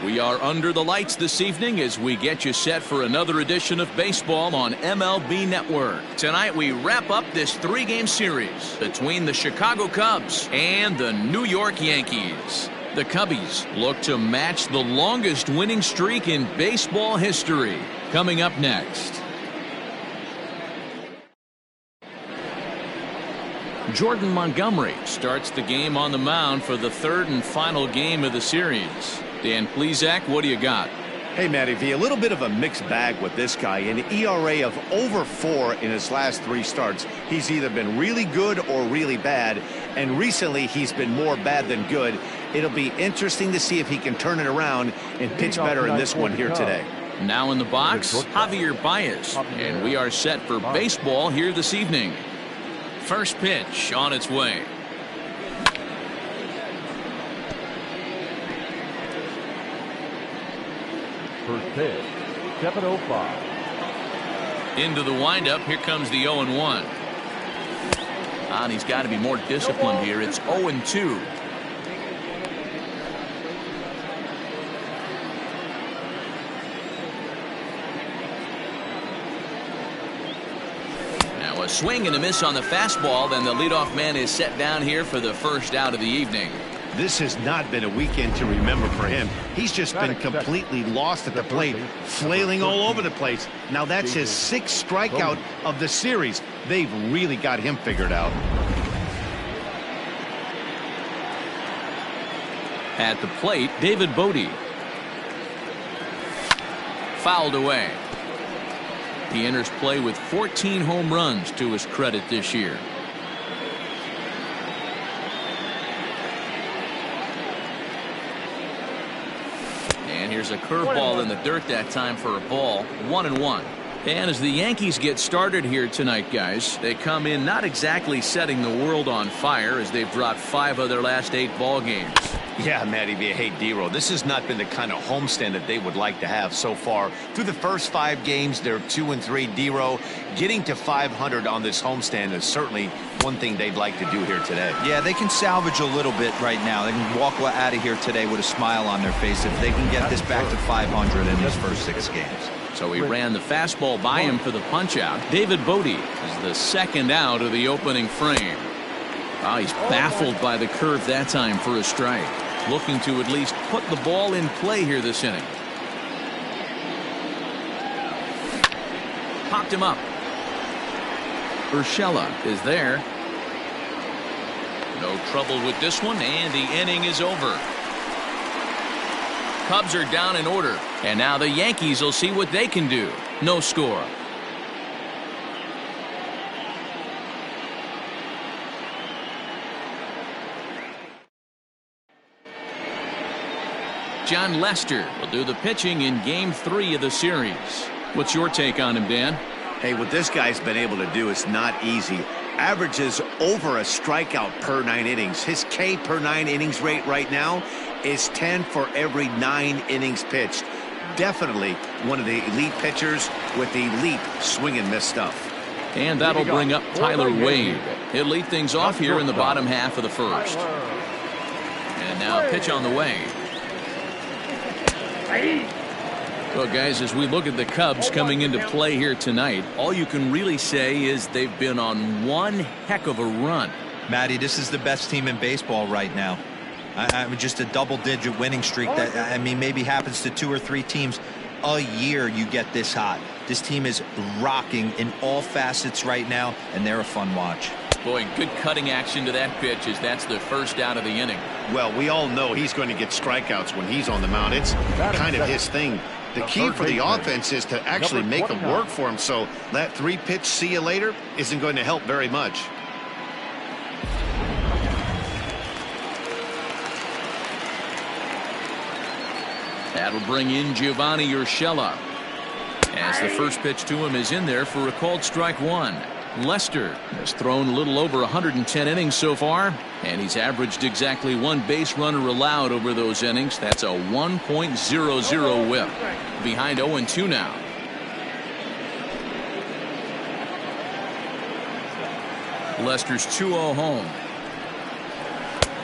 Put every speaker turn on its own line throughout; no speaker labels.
We are under the lights this evening as we get you set for another edition of baseball on MLB Network. Tonight we wrap up this three-game series between the Chicago Cubs and the New York Yankees. The Cubbies look to match the longest winning streak in baseball history. Coming up next. Jordan Montgomery starts the game on the mound for the third and final game of the series. Dan Plesac, what do you got?
Hey, Matty V, a little bit of a mixed bag with this guy. An ERA of over 4 in his last 3 starts. He's either been really good or really bad, and recently he's been more bad than good. It'll be interesting to see if he can turn it around and pitch better in this one here today.
Now in the box, Javier Baez, and we are set for baseball here this evening. First pitch on its way.
First pitch, 7:05.
Into the windup, here comes the 0-1. And he's got to be more disciplined here. It's 0-2. Now a swing and a miss on the fastball. Then the leadoff man is set down here for the first out of the evening.
This has not been a weekend to remember for him. He's just been completely lost at the plate, flailing all over the place. Now that's his 6th strikeout of the series. They've really got him figured out.
At the plate, David Bodie. Fouled away. He enters play with 14 home runs to his credit this year. Here's a curveball in the dirt that time for a ball. 1-1. And as the Yankees get started here tonight, guys, they come in not exactly setting the world on fire as they've dropped 5 of their last 8 ball games.
Yeah, Matty V, hey, D-Row, this has not been the kind of homestand that they would like to have so far. Through the first 5 games, they're 2-3. D-Row, getting to 500 on this homestand is certainly one thing they'd like to do here today.
Yeah, they can salvage a little bit right now. They can walk out of here today with a smile on their face if they can get this back to 500 in these first 6 games.
So he ran the fastball by him for the punch-out. David Bodie is the second out of the opening frame. Oh, he's baffled by the curve that time for a strike. Looking to at least put the ball in play here this inning. Popped him up. Urshela is there. No trouble with this one, and the inning is over. Cubs are down in order, and now the Yankees will see what they can do. No score. John Lester will do the pitching in Game 3 of the series. What's your take on him, Dan?
Hey, what this guy's been able to do is not easy. Averages over a strikeout per 9 innings. His K per 9 innings rate right now is 10 for every 9 innings pitched. Definitely one of the elite pitchers with elite swing and miss stuff.
And that'll bring up Tyler Wade. He'll lead things off here in the bottom half of the first. And now pitch on the way. Well, guys, as we look at the Cubs coming into play here tonight, all you can really say is they've been on one heck of a run.
Matty, this is the best team in baseball right now. I'm just a double-digit winning streak that, I mean, maybe happens to 2 or 3 teams a year. You get this hot. This team is rocking in all facets right now, and they're a fun watch.
Boy, good cutting action to that pitch as that's the first out of the inning.
Well, we all know he's going to get strikeouts when he's on the mound. It's kind of his thing. The key for the offense is to actually make them work for him, so that 3-pitch see you later isn't going to help very much.
That'll bring in Giovanni Urshela, as the first pitch to him is in there for a called strike 1. Lester has thrown a little over 110 innings so far, and he's averaged exactly 1 base runner allowed over those innings. That's a 1.00 whip. Behind 0-2 now. Lester's 2-0 home.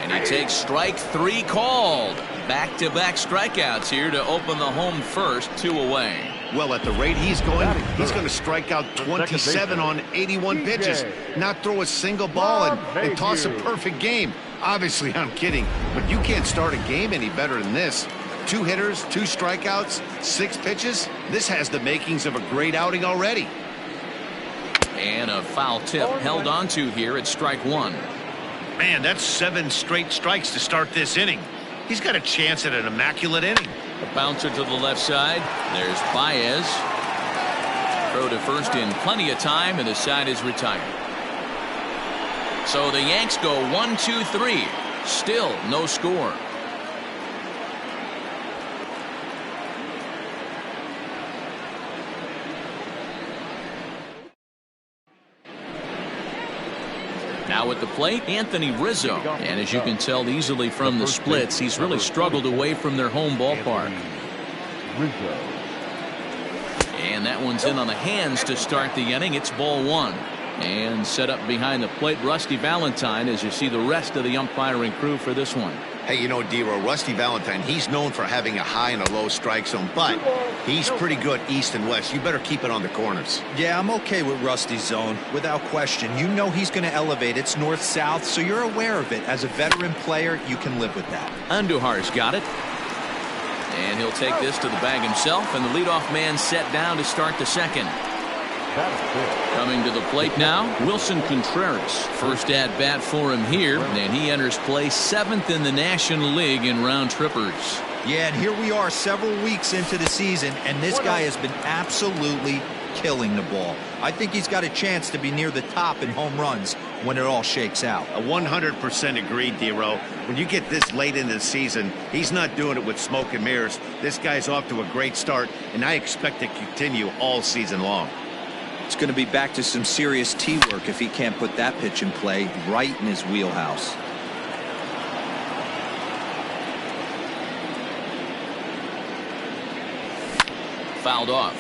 And he takes strike 3 called. Back-to-back strikeouts here to open the home first, 2 away.
Well, at the rate he's going to strike out 27 on 81 pitches. Not throw a single ball and toss a perfect game. Obviously, I'm kidding, but you can't start a game any better than this. 2 hitters, 2 strikeouts, 6 pitches. This has the makings of a great outing already.
And a foul tip held onto here at strike 1.
Man, that's 7 straight strikes to start this inning. He's got a chance at an immaculate inning.
A bouncer to the left side. There's Baez. Throw to first in plenty of time, and the side is retired. So the Yanks go 1-2-3. Still no score. Now at the plate, Anthony Rizzo. And as you can tell easily from the splits, he's really struggled away from their home ballpark. And that one's in on the hands to start the inning. It's ball 1. And set up behind the plate, Rusty Valentine, as you see the rest of the umpiring crew for this one.
Hey, you know, D-Row, Rusty Valentine, he's known for having a high and a low strike zone, but he's pretty good east and west. You better keep it on the corners.
Yeah, I'm okay with Rusty's zone, without question. You know he's going to elevate. It's north-south, so you're aware of it. As a veteran player, you can live with that.
Andujar's got it. And he'll take this to the bag himself, and the leadoff man set down to start the second. Coming to the plate now, Wilson Contreras. First at bat for him here, and he enters play 7th in the National League in round trippers.
Yeah, and here we are several weeks into the season, and this guy has been absolutely killing the ball. I think he's got a chance to be near the top in home runs when it all shakes out.
100% agreed, D-Row. When you get this late into the season, he's not doing it with smoke and mirrors. This guy's off to a great start, and I expect to continue all season long.
It's going to be back to some serious tee work if he can't put that pitch in play right in his wheelhouse.
Fouled off.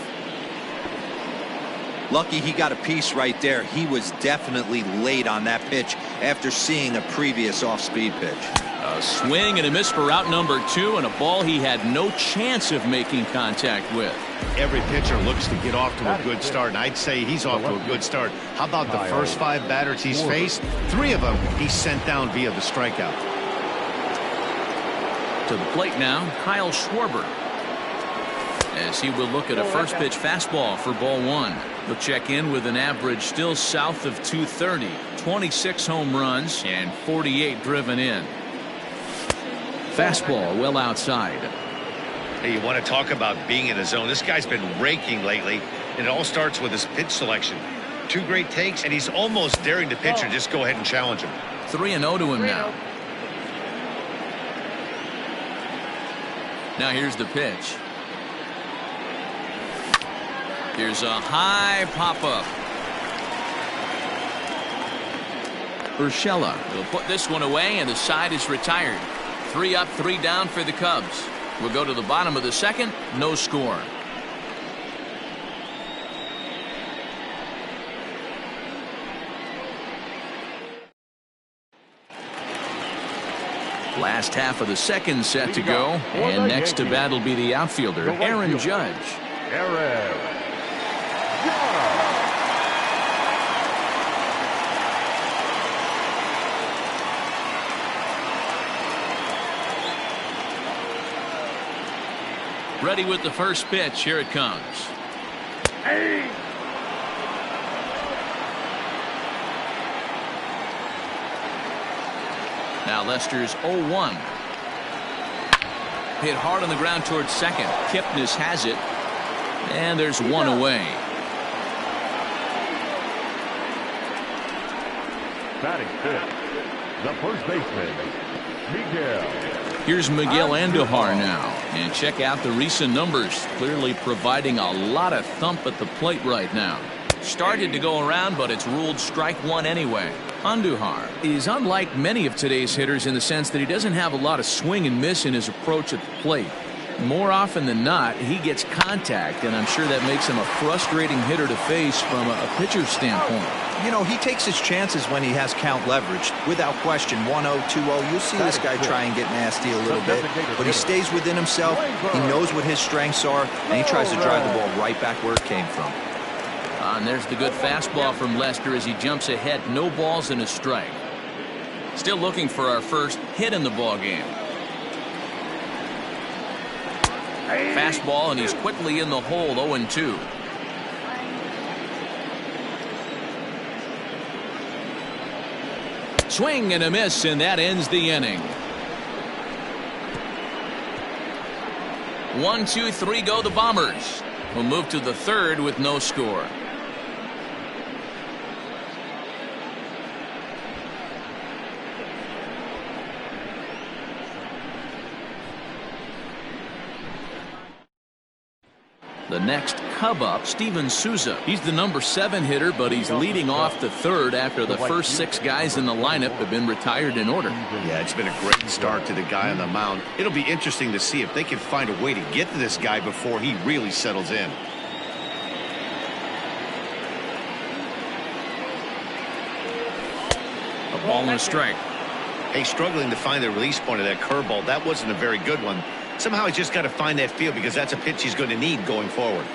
Lucky he got a piece right there. He was definitely late on that pitch after seeing a previous off-speed pitch.
A swing and a miss for out number 2, and a ball he had no chance of making contact with.
Every pitcher looks to get off to a good start, and I'd say he's off to a good start. How about the first 5 batters he's faced? 3 of them he's sent down via the strikeout.
To the plate now, Kyle Schwarber. As he will look at a first pitch fastball for ball 1. He'll check in with an average still south of 230, 26 home runs, and 48 driven in. Fastball well outside.
Hey, you want to talk about being in a zone? This guy's been raking lately, and it all starts with his pitch selection. 2 great takes, and he's almost daring the pitcher just go ahead and challenge him.
3-0 to him now. Now here's the pitch. Here's a high pop-up. Urshela will put this one away, and the side is retired. 3 up, 3 down for the Cubs. We'll go to the bottom of the second. No score. Last half of the second set to go, and next to bat will be the outfielder, Aaron Judge. Ready with the first pitch. Here it comes. Now Lester's 0-1. Hit hard on the ground towards second. Kipnis has it. And there's 1 away.
Batting 5th, the first baseman, Miguel.
Here's Miguel Andujar now. And check out the recent numbers. Clearly providing a lot of thump at the plate right now. Started to go around, but it's ruled strike 1 anyway. Andujar is unlike many of today's hitters in the sense that he doesn't have a lot of swing and miss in his approach at the plate. More often than not, he gets contact, and I'm sure that makes him a frustrating hitter to face from a pitcher's standpoint.
You know, he takes his chances when he has count leverage. Without question, 1-0, 2-0. You'll see this guy try and get nasty a little bit, but he stays within himself. He knows what his strengths are, and he tries to drive the ball right back where it came from.
And there's the good fastball from Lester as he jumps ahead. No balls and a strike. Still looking for our first hit in the ball game. Fastball, and he's quickly in the hole, 0-2. Swing and a miss, and that ends the inning. 1, 2, 3 go the Bombers. We'll move to the third with no score. The next Cub up, Steven Souza. He's the number 7 hitter, but he's leading off the third after the first 6 guys in the lineup have been retired in order.
Yeah, it's been a great start to the guy on the mound. It'll be interesting to see if they can find a way to get to this guy before he really settles in.
A ball and a strike.
Hey, struggling to find the release point of that curveball. That wasn't a very good one. Somehow he's just got to find that feel because that's a pitch he's going to need going forward.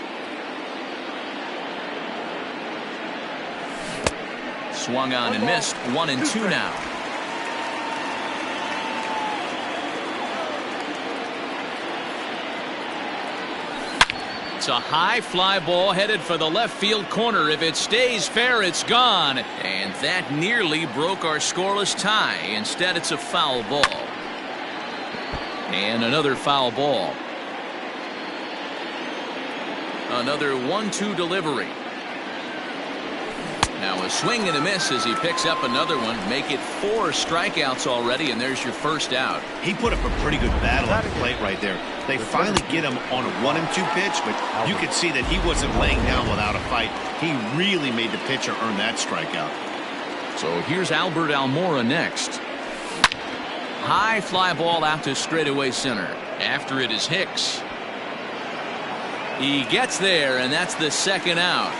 Swung on and missed. 1-2 now. It's a high fly ball headed for the left field corner. If it stays fair, it's gone. And that nearly broke our scoreless tie. Instead, it's a foul ball. And another foul ball. Another 1-2 delivery. Now a swing and a miss as he picks up another one. Make it 4 strikeouts already, and there's your first out.
He put up a pretty good battle at the plate right there. They finally get him on a 1-2 pitch, but you could see that he wasn't laying down without a fight. He really made the pitcher earn that strikeout.
So here's Albert Almora next. High fly ball out to straightaway center. After it is Hicks. He gets there, and that's the second out.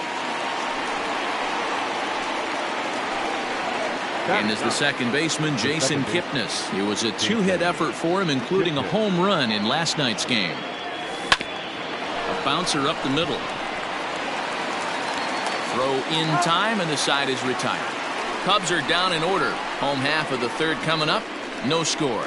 And as the second baseman, Jason Kipnis. It was a 2-hit effort for him, including a home run in last night's game. A bouncer up the middle. Throw in time, and the side is retired. Cubs are down in order. Home half of the third coming up. No score.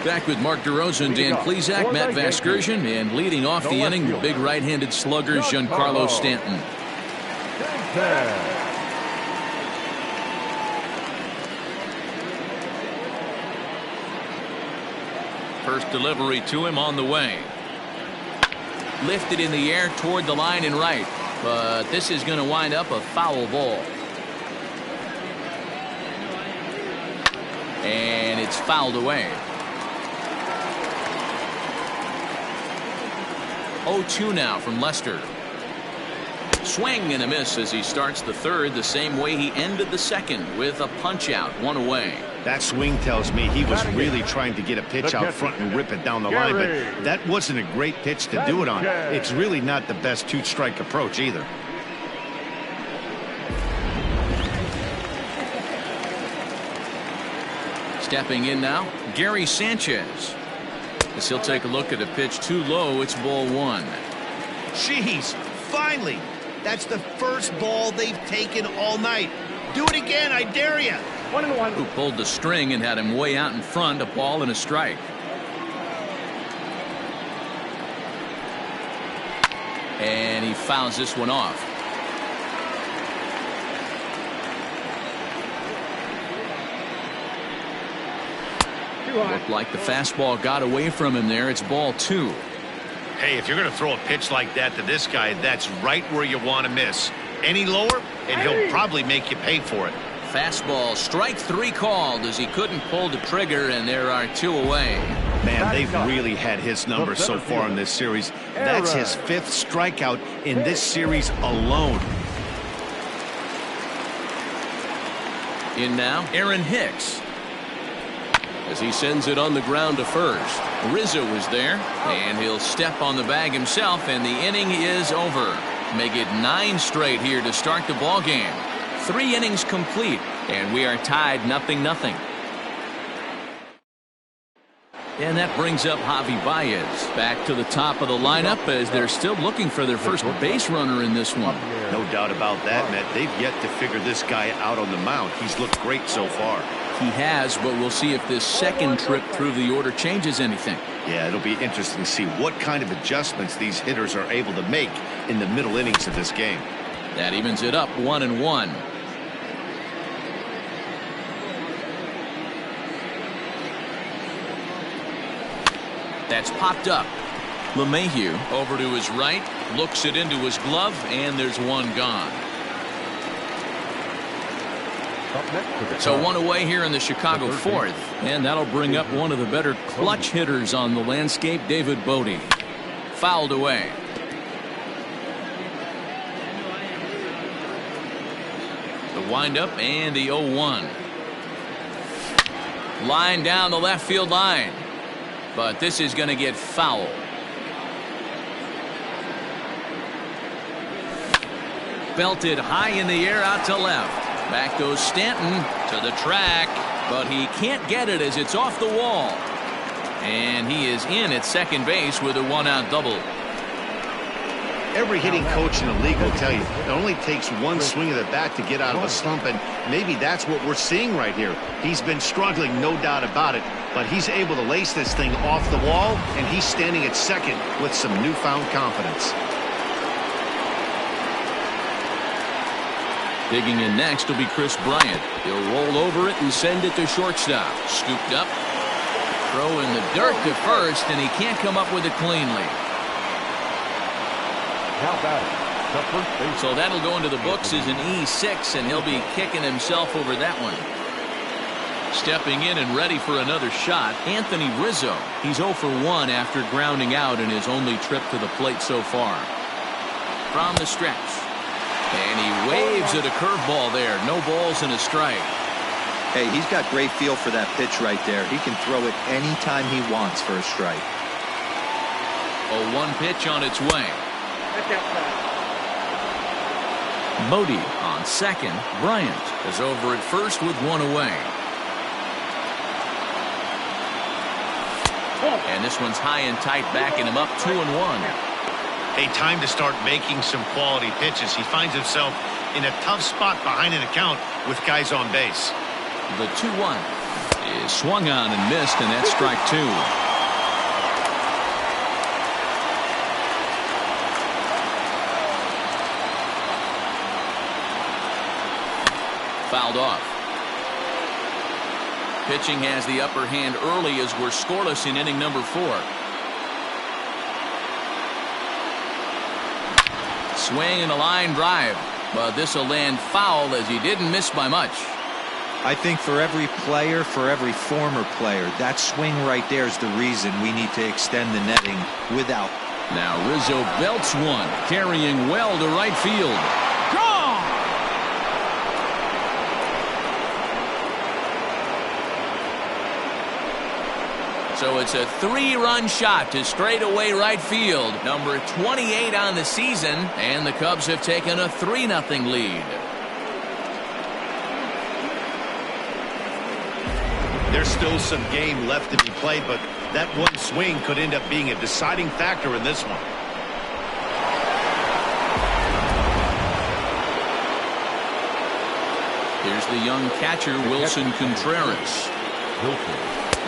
Back with Mark DeRosa, Dan Plesac, Matt Vasgersian, and leading off the inning, the big right-handed slugger, Giancarlo Stanton. First delivery to him on the way. Lifted in the air toward the line and right, but this is going to wind up a foul ball. And it's fouled away. 0-2 now from Lester. Swing and a miss as he starts the third the same way he ended the second, with a punch out, 1 away.
That swing tells me he was really trying to get a pitch out front and rip it down the line, but that wasn't a great pitch to do it on. It's really not the best 2-strike approach either.
Stepping in now, Gary Sanchez. As he'll take a look at a pitch too low, it's ball 1.
Jeez, finally. That's the first ball they've taken all night. Do it again, I dare you.
1-1.
Who pulled the string and had him way out in front, a ball and a strike. And he fouls this one off. Looked like the fastball got away from him there. It's ball 2.
Hey, if you're going to throw a pitch like that to this guy, that's right where you want to miss. Any lower, and he'll probably make you pay for it.
Fastball, strike 3 called as he couldn't pull the trigger, and there are 2 away.
Man, they've really had his number so far in this series. That's his 5th strikeout in this series alone.
In now, Aaron Hicks. as he sends it on the ground to first. Rizzo is there, and he'll step on the bag himself, and the inning is over. Make it 9 straight here to start the ball game. 3 innings complete, and we are tied 0-0. And that brings up Javi Baez back to the top of the lineup as they're still looking for their first base runner in this one.
No doubt about that, Matt. They've yet to figure this guy out on the mound. He's looked great so far.
He has, but we'll see if this second trip through the order changes anything.
Yeah, it'll be interesting to see what kind of adjustments these hitters are able to make in the middle innings of this game.
That evens it up 1-1. That's popped up. LeMahieu over to his right, looks it into his glove, and there's one gone. So 1 away here in the Chicago 4th, and that'll bring up one of the better clutch hitters on the landscape, David Bodie. Fouled away. The windup and the 0-1. Line down the left field line. But this is going to get foul. Belted high in the air out to left. Back goes Stanton to the track, but he can't get it as it's off the wall. And he is in at second base with a 1-out double.
Every hitting coach in the league will tell you it only takes one swing of the bat to get out of a slump, and maybe that's what we're seeing right here. He's been struggling, no doubt about it, but he's able to lace this thing off the wall, and he's standing at second with some newfound confidence.
Digging in next will be Chris Bryant. He'll roll over it and send it to shortstop. Scooped up. Throw in the dirt to first, and he can't come up with it cleanly. So that'll go into the books as an E6, and he'll be kicking himself over that one. Stepping in and ready for another shot, Anthony Rizzo. He's 0 for 1 after grounding out in his only trip to the plate so far. From the stretch. And he waves at a curveball there. No balls and a strike.
Hey, he's got great feel for that pitch right there. He can throw it anytime he wants for a strike.
0-1 pitch on its way. Bodie on second. Bryant is over at first with 1 away. And this one's high and tight, backing him up 2-1.
A time to start making some quality pitches. He finds himself in a tough spot behind an account with guys on base.
The 2-1 is swung on and missed, and that's strike 2. Fouled off. Pitching has the upper hand early as we're scoreless in inning number 4. Swing and a line drive, but this will land foul as he didn't miss by much.
I think for every player, for every former player, that swing right there is the reason we need to extend the netting without.
Now Rizzo belts one, carrying well to right field. Gone! So it's a 3-run shot to straightaway right field. Number 28 on the season, and the Cubs have taken a 3-0 lead.
There's still some game left to be played, but that one swing could end up being a deciding factor in this one.
Here's the young catcher, Wilson Contreras.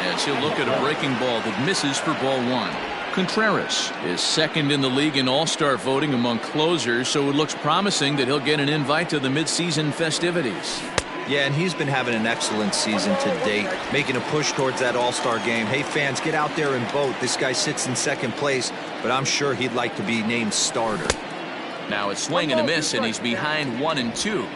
As he'll look at a breaking ball that misses for ball 1. Contreras is second in the league in all-star voting among closers, so it looks promising that he'll get an invite to the midseason festivities.
Yeah, and he's been having an excellent season to date, making a push towards that all-star game. Hey, fans, get out there and vote. This guy sits in second place, but I'm sure he'd like to be named starter.
Now it's swing and a miss, and he's behind 1-2.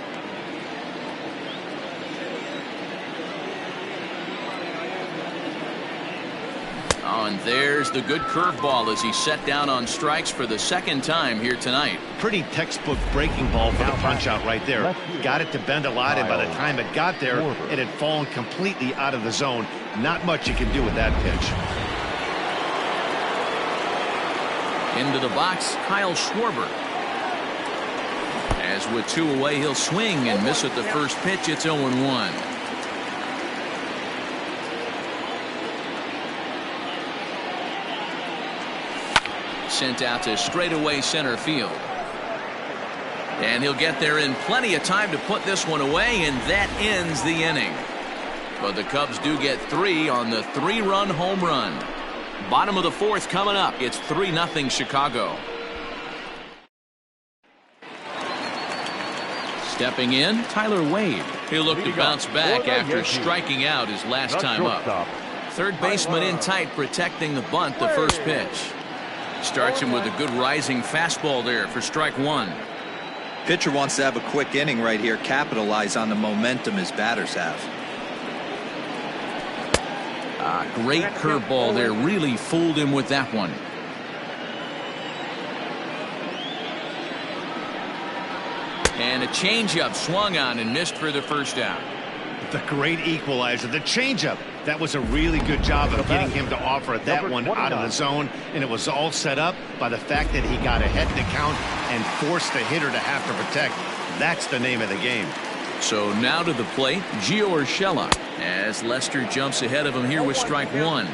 Oh, and there's the good curveball as he set down on strikes for the second time here tonight.
Pretty textbook breaking ball for the punch out right there. Got it to bend a lot, and by the time it got there, it had fallen completely out of the zone. Not much you can do with that pitch.
Into the box, Kyle Schwarber. As with 2 away, he'll swing and miss at the first pitch. It's 0-1. Sent out to straightaway center field. And he'll get there in plenty of time to put this one away, and that ends the inning. But the Cubs do get 3 on the 3-run home run. Bottom of the 4th coming up. It's 3-0 Chicago. Stepping in, Tyler Wade. He'll look to bounce back after striking out his last time up. Third baseman in tight, protecting the bunt the first pitch. Starts him with a good rising fastball there for strike 1.
Pitcher wants to have a quick inning right here, capitalize on the momentum his batters have.
Great curveball there, really fooled him with that one. And a changeup swung on and missed for the first out.
The great equalizer, the changeup. That was a really good job of getting him to offer that one out of the zone, and it was all set up by the fact that he got ahead in the count and forced the hitter to have to protect. That's the name of the game.
So now to the plate, Gio Urshela, as Lester jumps ahead of him here with strike 1.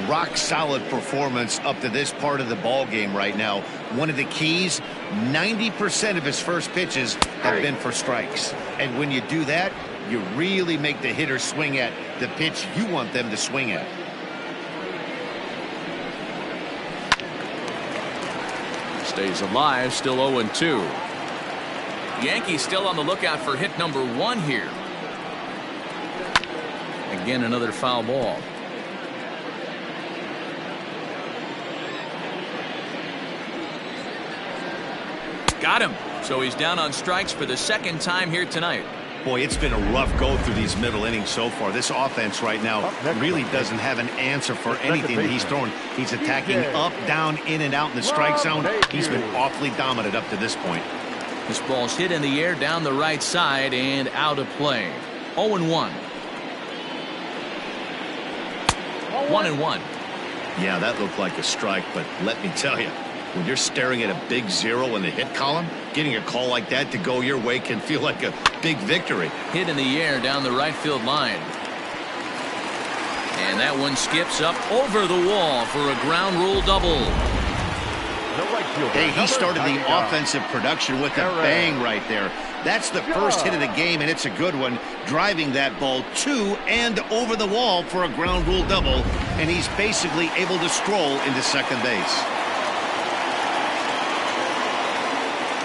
Rock solid performance up to this part of the ball game right now. One of the keys, 90% of his first pitches have been for strikes. And when you do that, you really make the hitter swing at the pitch you want them to swing at.
Stays alive, still 0-2. Yankees still on the lookout for hit number 1 here. Again, another foul ball. Got him. So he's down on strikes for the second time here tonight.
Boy, it's been a rough go through these middle innings so far. This offense right now really doesn't have an answer for anything that he's throwing. He's attacking up, down, in, and out in the strike zone. He's been awfully dominant up to this point.
This ball's hit in the air down the right side and out of play. 0-1. 1-1.
Yeah, that looked like a strike, but let me tell you, when you're staring at a big 0 in the hit column, getting a call like that to go your way can feel like a big victory.
Hit in the air down the right field line. And that one skips up over the wall for a ground rule double.
Hey, he started the offensive production with a bang right there. That's the first hit of the game, and it's a good one, driving that ball to and over the wall for a ground rule double, and he's basically able to stroll into second base.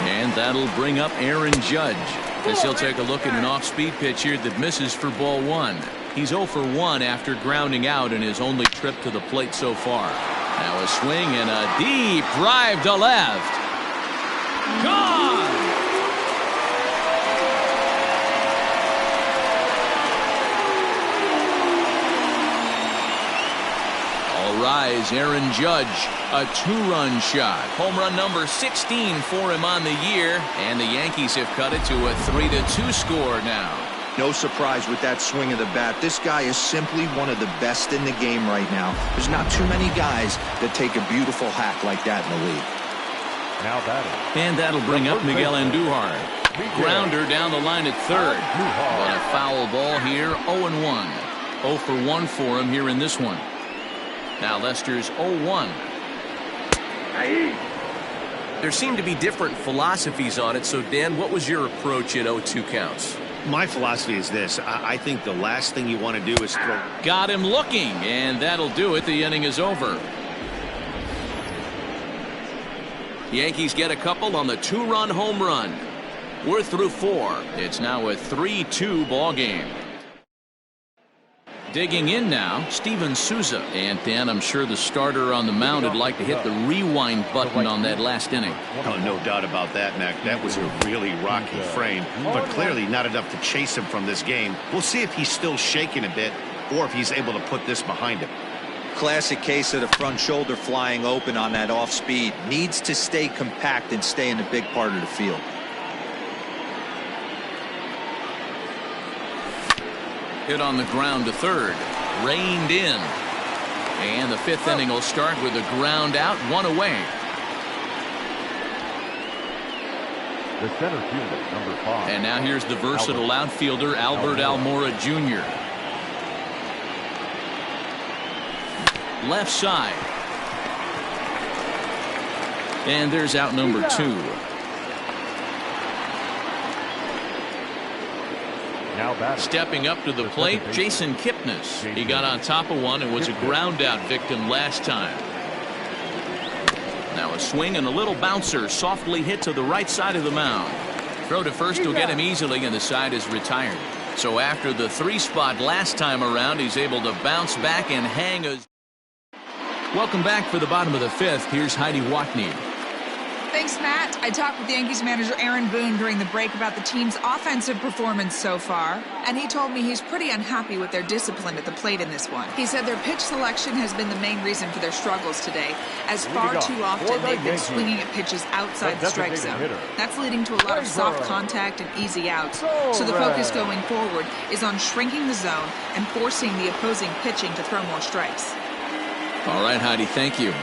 And that'll bring up Aaron Judge, as he'll take a look at an off-speed pitch here that misses for ball 1. He's 0 for 1 after grounding out in his only trip to the plate so far. Now a swing and a deep drive to left. Gone! All rise, Aaron Judge. A 2-run shot. Home run number 16 for him on the year. And the Yankees have cut it to a 3-2 score now.
No surprise with that swing of the bat. This guy is simply one of the best in the game right now. There's not too many guys that take a beautiful hack like that in the league.
Now batting.
And that'll bring up Miguel Andujar. Grounder down the line at third. But a foul ball here, 0-1. 0 for 1 for him here in this one. Now Lester's 0-1.
There seem to be different philosophies on it. So, Dan, what was your approach at 0-2 counts?
My philosophy is this. I think the last thing you want to do is throw.
Got him looking, and that'll do it. The inning is over. Yankees get a couple on the 2-run home run. We're through 4. It's now a 3-2 ball game. Digging in now, Steven Souza. And Dan, I'm sure the starter on the mound would like to hit the rewind button on that last inning.
Oh, no doubt about that, Mac. That was a really rocky frame, but clearly not enough to chase him from this game. We'll see if he's still shaking a bit or if he's able to put this behind him.
Classic case of the front shoulder flying open on that off speed. Needs to stay compact and stay in the big part of the field.
Hit on the ground to third. reined in. And the fifth inning will start with a ground out, one away.
The center fielder, number 5.
And now here's the versatile outfielder, Albert Almora Jr. Left side. And there's out number 2.
Now
stepping up to the plate, Jason Kipnis. He got on top of one and was a ground out victim last time. Now a swing and a little bouncer softly hit to the right side of the mound. Throw to first will get him easily, and the side is retired. So after the 3 spot last time around, he's able to bounce back and hang a... Welcome back for the bottom of the 5th. Here's Heidi Watney.
Thanks, Matt. I talked with Yankees manager Aaron Boone during the break about the team's offensive performance so far, and he told me he's pretty unhappy with their discipline at the plate in this one. He said their pitch selection has been the main reason for their struggles today, as far too often they've been swinging at pitches outside the strike zone. That's leading to a lot of soft contact and easy outs, so the focus going forward is on shrinking the zone and forcing the opposing pitching to throw more strikes.
All right, Heidi, thank you.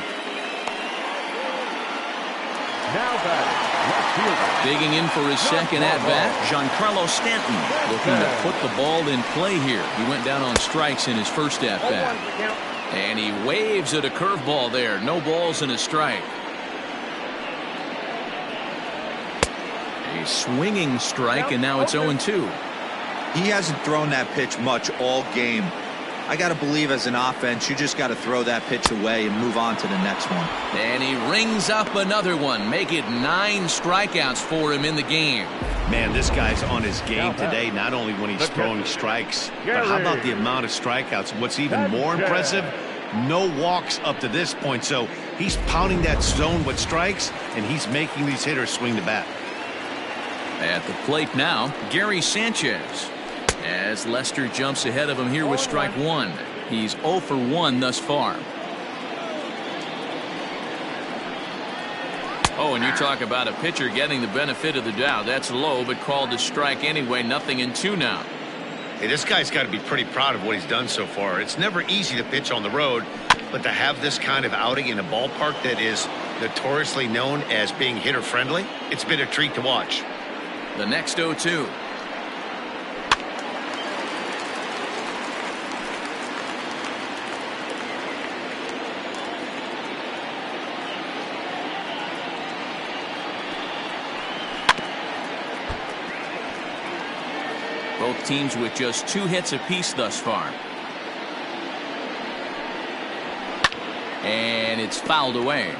Now batting,
digging in for his second at-bat, Giancarlo Stanton looking to put the ball in play here. He went down on strikes in his first at-bat. And he waves at a curveball there. No balls and a strike. A swinging strike, and now it's 0-2.
He hasn't thrown that pitch much all game. I got to believe as an offense, you just got to throw that pitch away and move on to the next one.
And he rings up another one. Make it 9 strikeouts for him in the game.
Man, this guy's on his game today, not only when he's throwing strikes, but how about the amount of strikeouts? What's even more impressive, no walks up to this point. So he's pounding that zone with strikes, and he's making these hitters swing the bat.
At the plate now, Gary Sanchez. As Lester jumps ahead of him here with strike 1. He's 0 for 1 thus far. Oh, and you talk about a pitcher getting the benefit of the doubt. That's low, but called a strike anyway. 0-2 now.
Hey, this guy's got to be pretty proud of what he's done so far. It's never easy to pitch on the road, but to have this kind of outing in a ballpark that is notoriously known as being hitter friendly, it's been a treat to watch.
The next 0-2. Both teams with just 2 hits apiece thus far. And it's fouled away.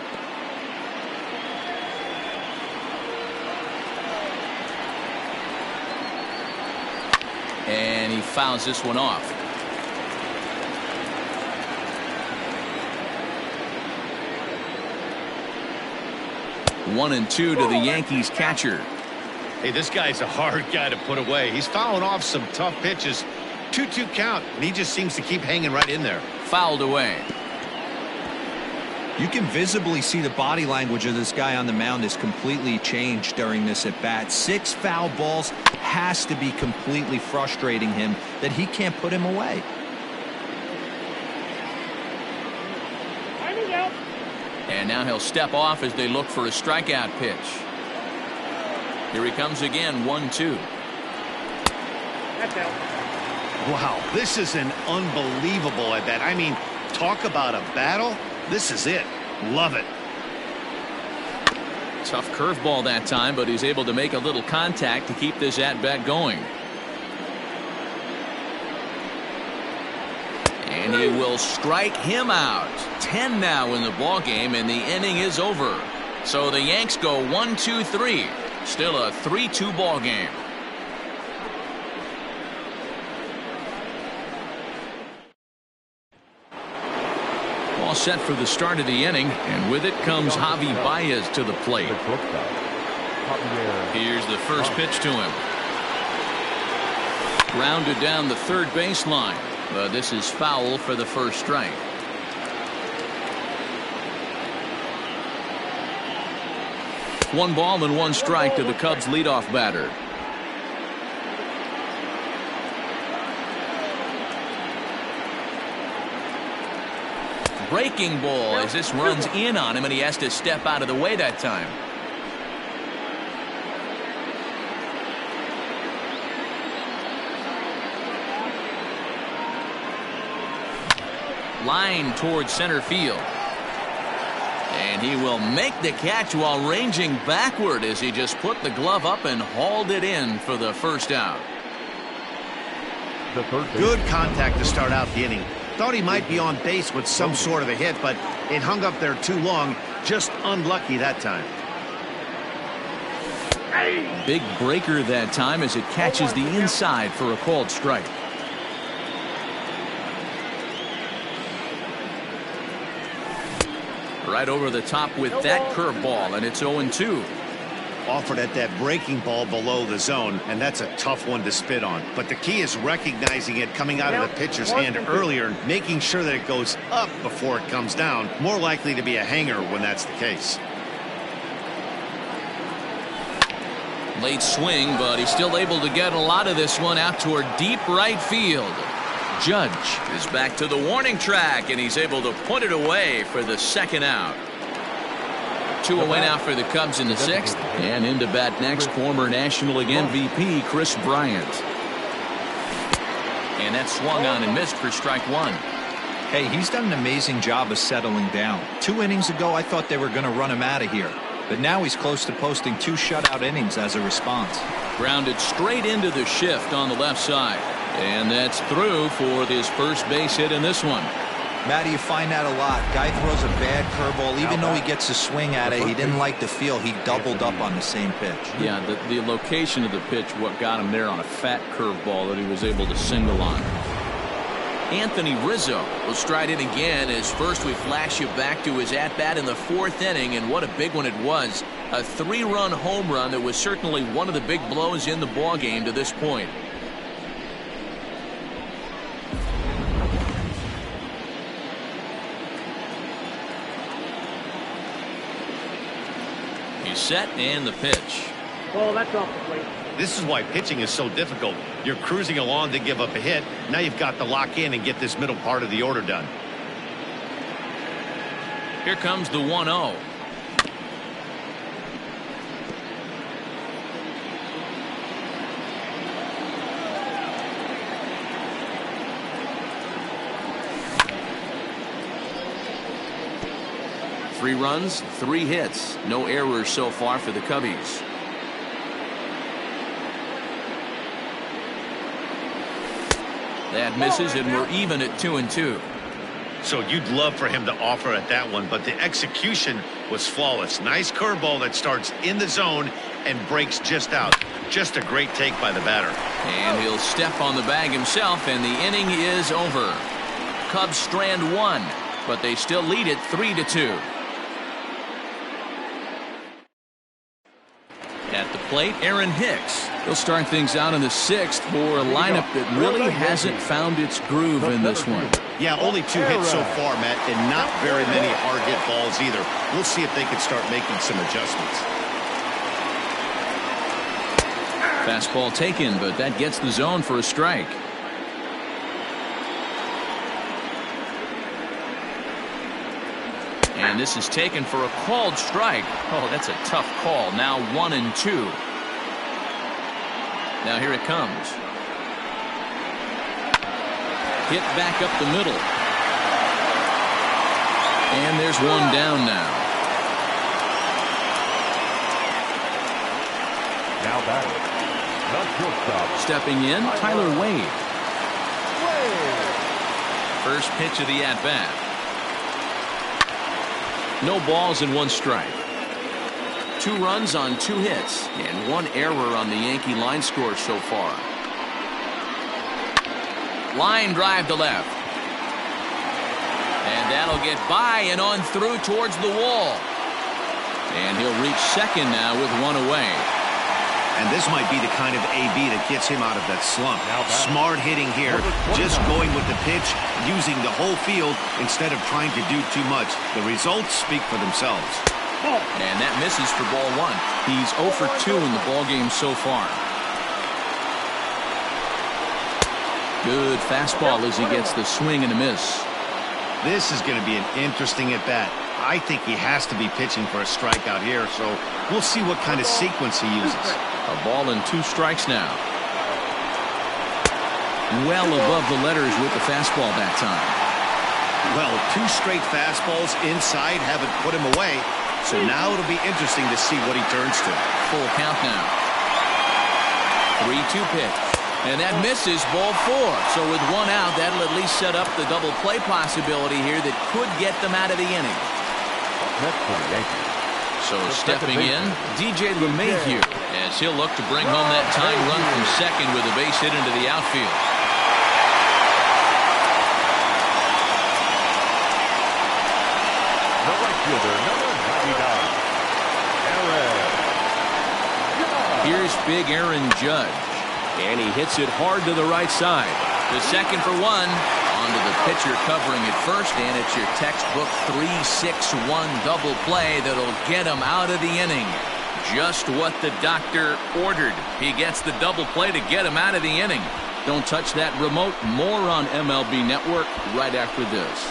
And he fouls this one off. One and 2 to the Yankees catcher.
Hey, this guy's a hard guy to put away. He's fouling off some tough pitches. 2-2 count, and he just seems to keep hanging right in there.
Fouled away.
You can visibly see the body language of this guy on the mound is completely changed during this at bat. 6 foul balls has to be completely frustrating him that he can't put him away.
And now he'll step off as they look for a strikeout pitch. Here he comes again, 1-2.
Wow, this is an unbelievable at bat. I mean, talk about a battle. This is it. Love it.
Tough curveball that time, but he's able to make a little contact to keep this at bat going. And he will strike him out. 10 now in the ball game, and the inning is over. So the Yanks go 1-2-3. Still a 3-2 ball game. All set for the start of the inning, and with it comes Javi Baez to the plate. Here's the first pitch to him. Grounded down the third baseline, but this is foul for the first strike. One ball and 1 strike to the Cubs leadoff batter. breaking ball as this runs in on him, and he has to step out of the way that time. Line towards center field. And he will make the catch while ranging backward as he just put the glove up and hauled it in for the first out.
Good contact to start out the inning. Thought he might be on base with some sort of a hit, but it hung up there too long. Just unlucky that time.
Big breaker that time as it catches the inside for a called strike. Right over the top with that curveball, and it's 0-2.
Offered at that breaking ball below the zone, and that's a tough one to spit on. But the key is recognizing it coming out of the pitcher's hand earlier and making sure that it goes up before it comes down. More likely to be a hanger when that's the case.
Late swing, but he's still able to get a lot of this one out toward deep right field. Judge is back to the warning track, and he's able to put it away for the second out. 2 away now for the Cubs in the 6th. And into bat next, former National League MVP Chris Bryant. And that swung on and missed for strike 1.
Hey, he's done an amazing job of settling down. 2 innings ago, I thought they were going to run him out of here. But now he's close to posting 2 shutout innings as a response.
Grounded straight into the shift on the left side. And that's through for his first base hit in this one.
Matty, you find that a lot. Guy throws a bad curveball. Even though he gets a swing at it, he didn't like the feel. He doubled up on the same pitch.
Yeah, the location of the pitch, what got him there on a fat curveball that he was able to single on. Anthony Rizzo will stride in again as first we flash you back to his at-bat in the 4th inning, and what a big one it was. A 3-run home run that was certainly one of the big blows in the ballgame to this point. He's set and the pitch.
Oh, that's off the plate.
This is why pitching is so difficult. You're cruising along to give up a hit. Now you've got to lock in and get this middle part of the order done.
Here comes the 1-0. Three runs, 3 hits, no errors so far for the Cubbies. That misses, and we're even at 2-2.
So you'd love for him to offer at that one, but the execution was flawless. Nice curveball that starts in the zone and breaks just out. Just a great take by the batter.
And he'll step on the bag himself, and the inning is over. Cubs strand 1, but they still lead it 3-2. At the plate, Aaron Hicks. He'll start things out in the 6th for a lineup that really hasn't found its groove in this one.
Yeah, only 2 hits so far, Matt, and not very many hard hit balls either. We'll see if they can start making some adjustments.
Fastball taken, but that gets the zone for a strike. And this is taken for a called strike. Oh, that's a tough call. Now 1-2. Now here it comes. Hit back up the middle. And there's one down now.
Now batting. The shortstop.
Stepping in, Tyler Wade. First pitch of the at-bat. No balls and 1 strike. 2 runs on 2 hits and 1 error on the Yankee line score so far. Line drive to left. And that'll get by and on through towards the wall. And he'll reach second now with 1 away.
And this might be the kind of AB that gets him out of that slump. Smart hitting here, just going with the pitch, using the whole field instead of trying to do too much. The results speak for themselves.
And that misses for ball 1. He's 0 for 2 in the ballgame so far. Good fastball as he gets the swing and a miss.
This is going to be an interesting at-bat. I think he has to be pitching for a strikeout here, so we'll see what kind of sequence he uses.
A ball and 2 strikes now. Well above the letters with the fastball that time.
Well, 2 straight fastballs inside haven't put him away, so now it'll be interesting to see what he turns to.
Full count now. 3-2 pitch. And that misses, ball 4. So with 1 out, that'll at least set up the double play possibility here that could get them out of the inning.
Next for the Yankees.
So stepping in, DJ LeMahieu, as he'll look to bring home that tying run from second with a base hit into the outfield.
The right fielder, number 99, Aaron Judge.
Here's big Aaron Judge. And he hits it hard to the right side. The second for 1. On to the pitcher covering it first, and it's your textbook 3-6-1 double play that'll get him out of the inning. Just what the doctor ordered. He gets the double play to get him out of the inning. Don't touch that remote. More on MLB Network right after this.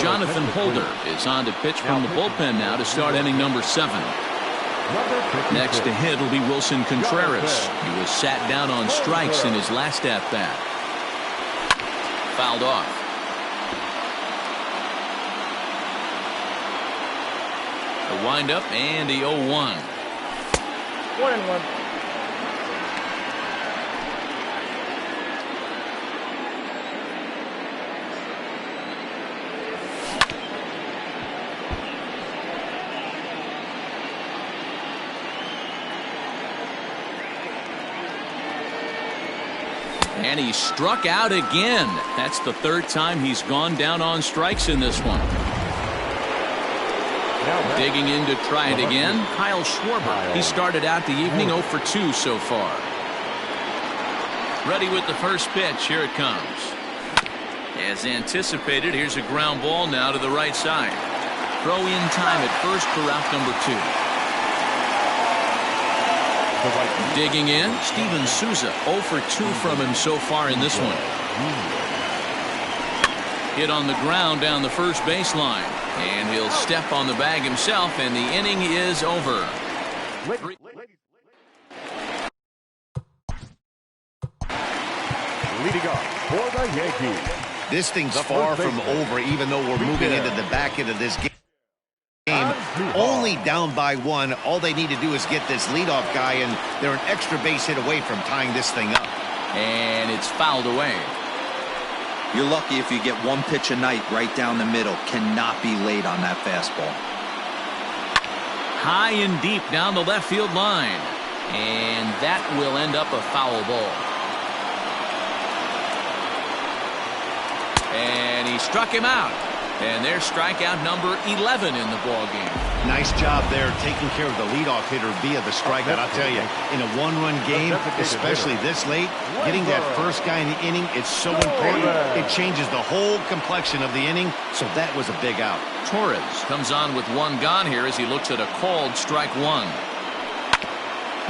Jonathan Holder is on to pitch from the bullpen now to start inning number 7. Next to hit will be Wilson Contreras. He was sat down on strikes in his last at-bat. Fouled off. The windup and the 0-1.
1-1.
And he struck out again. That's the 3rd time he's gone down on strikes in this one. Digging in to try it again, Kyle Schwarber. He started out the evening 0 for 2 so far. Ready with the first pitch. Here it comes. As anticipated, here's a ground ball now to the right side. Throw in time at first for out number 2. Digging in, Steven Souza. 0 for 2 from him so far in this one. Hit on the ground down the first baseline. And he'll step on the bag himself, and the inning is over.
Leading off for the Yankees.
This thing's far from over, even though we're moving into the back end of this game. Only down by 1. All they need to do is get this leadoff guy, and they're an extra base hit away from tying this thing up.
And it's fouled away.
You're lucky if you get 1 pitch a night right down the middle. Cannot be late on that fastball.
High and deep down the left field line. And that will end up a foul ball. And he struck him out. And there's strikeout number 11 in the ballgame.
Nice job there taking care of the leadoff hitter via the strikeout. I'll tell you, in a 1-run game, especially this late, getting that first guy in the inning, it's so important. It changes the whole complexion of the inning, so that was a big out.
Torres comes on with 1 gone here as he looks at a called strike 1.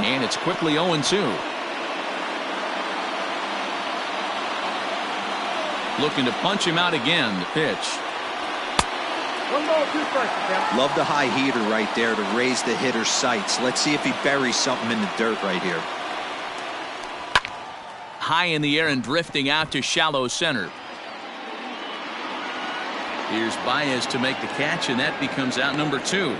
And it's quickly 0-2. Looking to punch him out again, the pitch.
1 ball, 2 strikes.
Love the high heater right there to raise the hitter's sights. Let's see if he buries something in the dirt right here.
High in the air and drifting out to shallow center. Here's Baez to make the catch, and that becomes out number 2.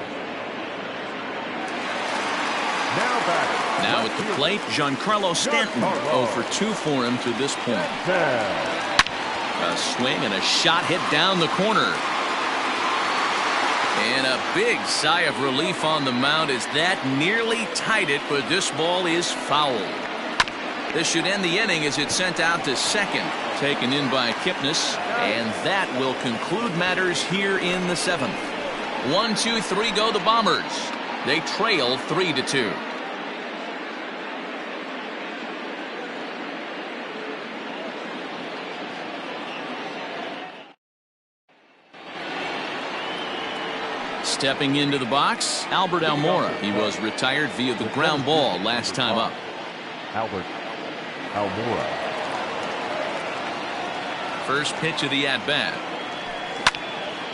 Now at the plate, Giancarlo Stanton. 0 for 2 for him to this point. A swing and a shot hit down the corner. And a big sigh of relief on the mound as that nearly tied it, but this ball is fouled. This should end the inning as it's sent out to second, taken in by Kipnis, and that will conclude matters here in the 7th. 1, 2, 3 go the Bombers. They trail 3-2. Stepping into the box, Albert Almora. He was retired via the ground ball last time up.
Albert Almora.
First pitch of the at-bat.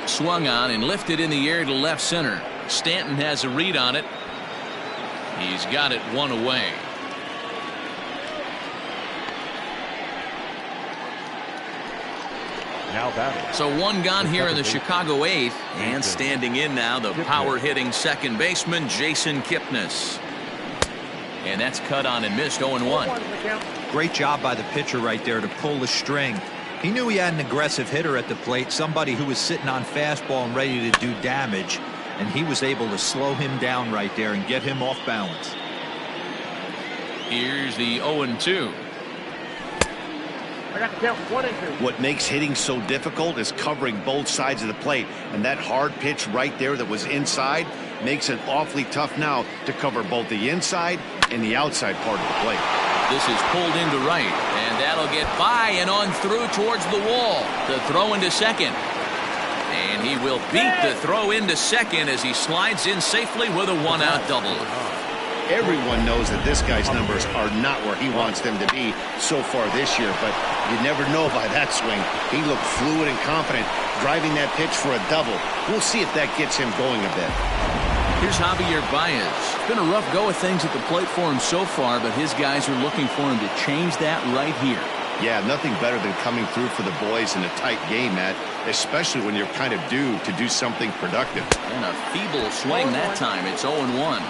Swung on and lifted in the air to left center. Stanton has a read on it. He's got it one away.
Now batting.
So one gone here in the Chicago eighth. And standing in now, the power-hitting second baseman, Jason Kipnis. And that's cut on and missed 0-1.
Great job by the pitcher right there to pull the string. He knew he had an aggressive hitter at the plate, somebody who was sitting on fastball and ready to do damage, and he was able to slow him down right there and get him off balance.
Here's the 0-2.
I got the count 1-2.
What makes hitting so difficult is covering both sides of the plate, and that hard pitch right there that was inside makes it awfully tough now to cover both the inside and the outside part of the plate.
This is pulled into right, and that'll get by and on through towards the wall. The throw into second. And he will beat the throw into second as he slides in safely with a one-out double.
Everyone knows that this guy's numbers are not where he wants them to be so far this year, but you never know by that swing. He looked fluid and confident, driving that pitch for a double. We'll see if that gets him going a bit.
Here's Javier Baez. It's been a rough go of things at the plate for him so far, but his guys are looking for him to change that right here.
Yeah, nothing better than coming through for the boys in a tight game, Matt, especially when you're kind of due to do something productive.
And a feeble swing that time. It's 0-1.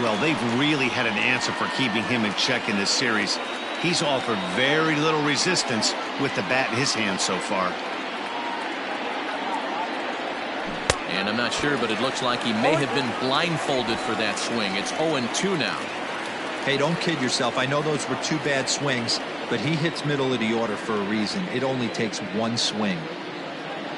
Well, they've really had an answer for keeping him in check in this series. He's offered very little resistance with the bat in his hand so far.
And I'm not sure, but it looks like he may have been blindfolded for that swing. It's 0-2 now.
Hey, don't kid yourself. I know those were two bad swings, but he hits middle of the order for a reason. It only takes one swing.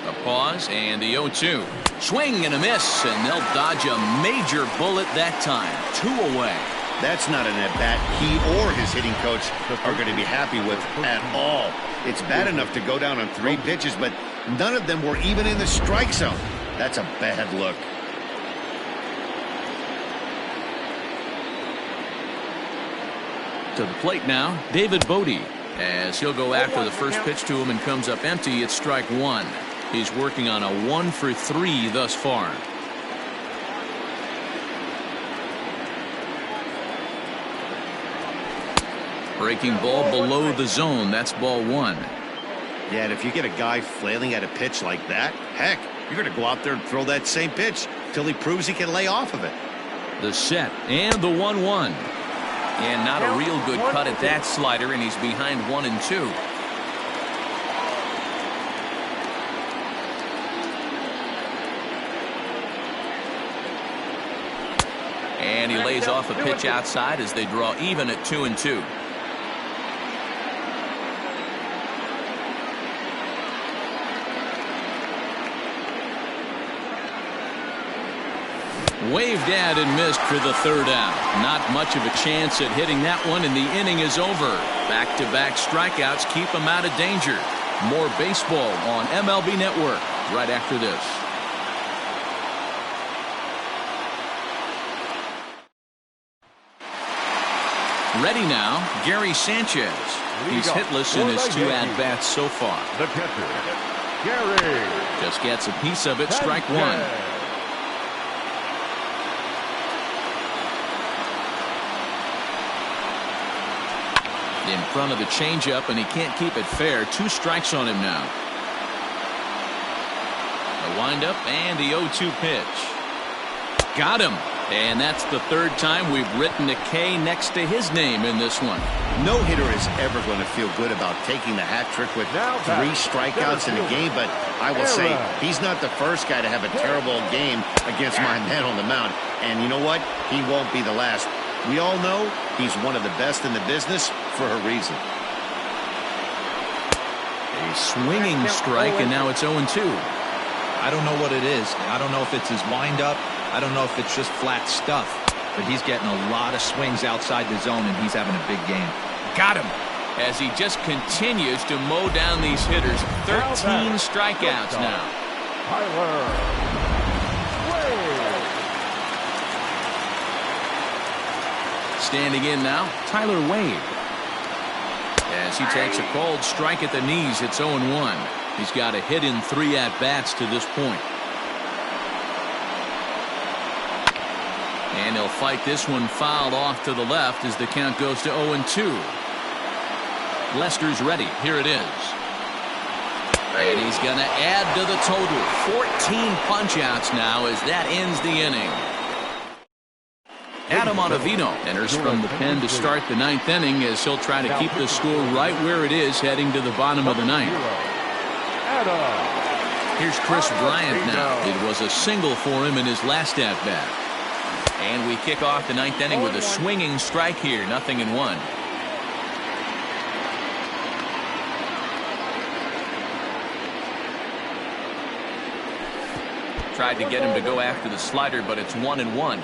A pause and the 0-2. Swing and a miss, and they'll dodge a major bullet that time. 2 away.
That's not an at-bat he or his hitting coach are going to be happy with at all. It's bad enough to go down on 3 pitches, but none of them were even in the strike zone. That's a bad look.
To the plate now, David Bodie, as he'll go after the first pitch to him and comes up empty. It's strike 1. He's working on a 1-for-3 thus far. Breaking ball below the zone. That's ball 1.
Yeah, and if you get a guy flailing at a pitch like that, heck, you're going to go out there and throw that same pitch till he proves he can lay off of it.
The set and the 1-1. And not a real good cut at that slider, and he's behind 1-2. And he lays off a pitch outside as they draw even at 2-2. Waved at and missed for the 3rd out. Not much of a chance at hitting that one, and the inning is over. Back-to-back strikeouts keep him out of danger. More baseball on MLB Network right after this. Ready now, Gary Sanchez. He's hitless in his 2 at-bats so far.
The catcher, Gary.
Just gets a piece of it, strike 1. In front of the changeup, and he can't keep it fair. 2 strikes on him now. The windup and the 0-2 pitch. Got him. And that's the 3rd time we've written a K next to his name in this one.
No hitter is ever going to feel good about taking the hat trick with 3 strikeouts in a game, but I will say he's not the first guy to have a terrible game against my man on the mound. And you know what? He won't be the last. We all know he's one of the best in the business for a reason.
A swinging strike, and now it's 0-2.
I don't know what it is. I don't know if it's his windup. I don't know if it's just flat stuff. But he's getting a lot of swings outside the zone, and he's having a big game.
Got him. As he just continues to mow down these hitters. 13 strikeouts now. Standing in now, Tyler Wade. As he takes a cold strike at the knees, it's 0-1. He's got a hit in 3 at-bats to this point. And he'll fight this one fouled off to the left as the count goes to 0-2. Lester's ready. Here it is. And he's going to add to the total. 14 punch-outs now as that ends the inning. Adam Ottavino enters from the pen to start the 9th inning as he'll try to keep the score right where it is heading to the bottom of the 9th. Here's Chris Bryant now. It was a single for him in his last at-bat. And we kick off the 9th inning with a swinging strike here. 0-1. Tried to get him to go after the slider, but it's 1-1.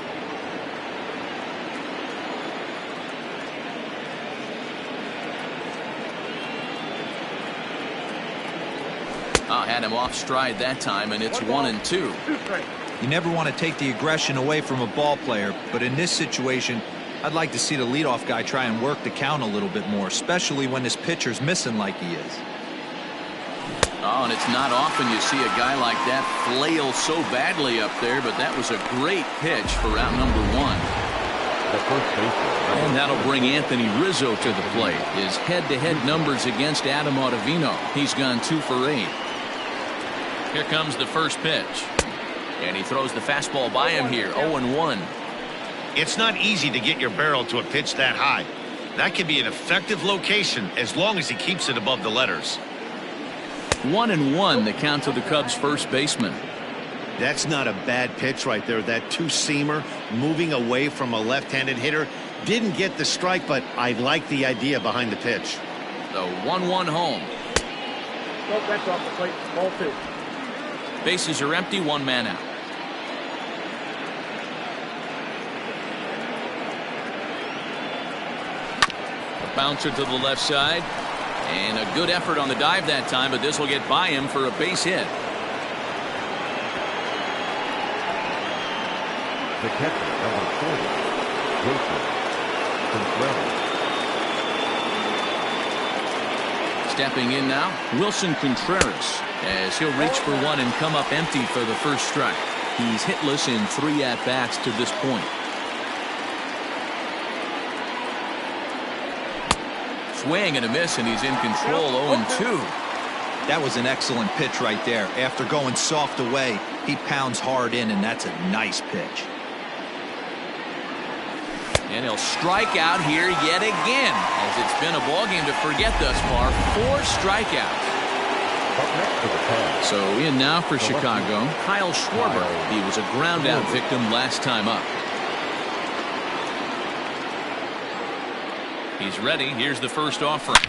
Had him off stride that time, and it's 1-2.
You never want to take the aggression away from a ball player, but in this situation, I'd like to see the leadoff guy try and work the count a little bit more, especially when his pitcher's missing like he is.
Oh, and it's not often you see a guy like that flail so badly up there, but that was a great pitch for out number 1. And that'll bring Anthony Rizzo to the plate. His head-to-head numbers against Adam Ottavino. He's gone 2 for 8. Here comes the first pitch. And he throws the fastball by him here. 0-1.
It's not easy to get your barrel to a pitch that high. That can be an effective location as long as he keeps it above the letters.
1-1, the count to the Cubs first baseman.
That's not a bad pitch right there. That two-seamer moving away from a left-handed hitter. Didn't get the strike, but I like the idea behind the pitch.
The 1-1 home.
Nope, that's off the plate. Ball 2.
Bases are empty, 1 man out. A bouncer to the left side. And a good effort on the dive that time, but this will get by him for a base hit.
The catcher, number 40,
Stepping in now, Wilson Contreras, as he'll reach for one and come up empty for the first strike. He's hitless in 3 at-bats to this point. Swing and a miss, and he's in control. 0-2.
That was an excellent pitch right there. After going soft away, he pounds hard in, and that's a nice pitch.
And he'll strike out here yet again, as it's been a ballgame to forget thus far. 4 strikeouts. So in now for Chicago, Kyle Schwarber. He was a ground-out victim last time up. He's ready. Here's the first offering.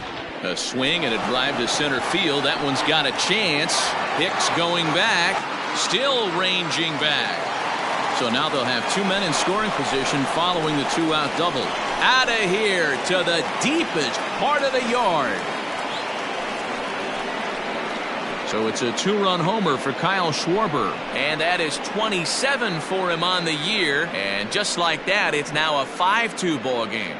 A swing and a drive to center field. That one's got a chance. Hicks going back. Still ranging back. So now they'll have 2 men in scoring position following the 2-out double. Out of here to the deepest part of the yard. So it's a 2-run homer for Kyle Schwarber. And that is 27 for him on the year. And just like that, it's now a 5-2 ball game.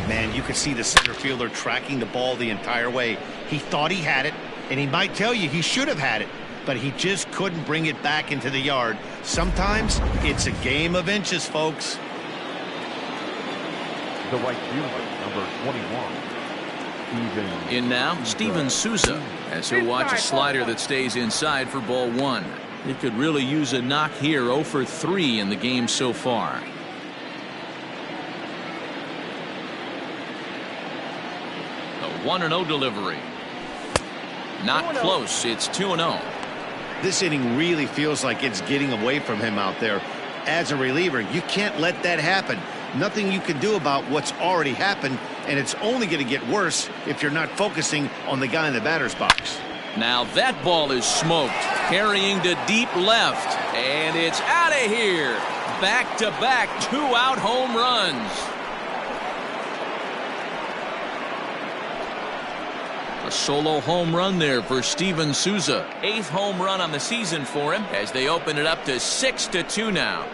Man, you could see the center fielder tracking the ball the entire way. He thought he had it, and he might tell you he should have had it, but he just couldn't bring it back into the yard. Sometimes it's a game of inches, folks.
the right fielder, number 21.
In now, Steven Souza, as he'll watch a slider that stays inside for ball 1. He could really use a knock here. 0 for 3 in the game so far. A 1-0 delivery. Not close. It's 2-0.
This inning really feels like it's getting away from him out there. As a reliever, you can't let that happen. Nothing you can do about what's already happened, and it's only going to get worse if you're not focusing on the guy in the batter's box.
Now that ball is smoked, carrying to deep left, and it's out of here. Back-to-back 2-out home runs. A solo home run there for Steven Souza. 8th home run on the season for him as they open it up to 6-2 now.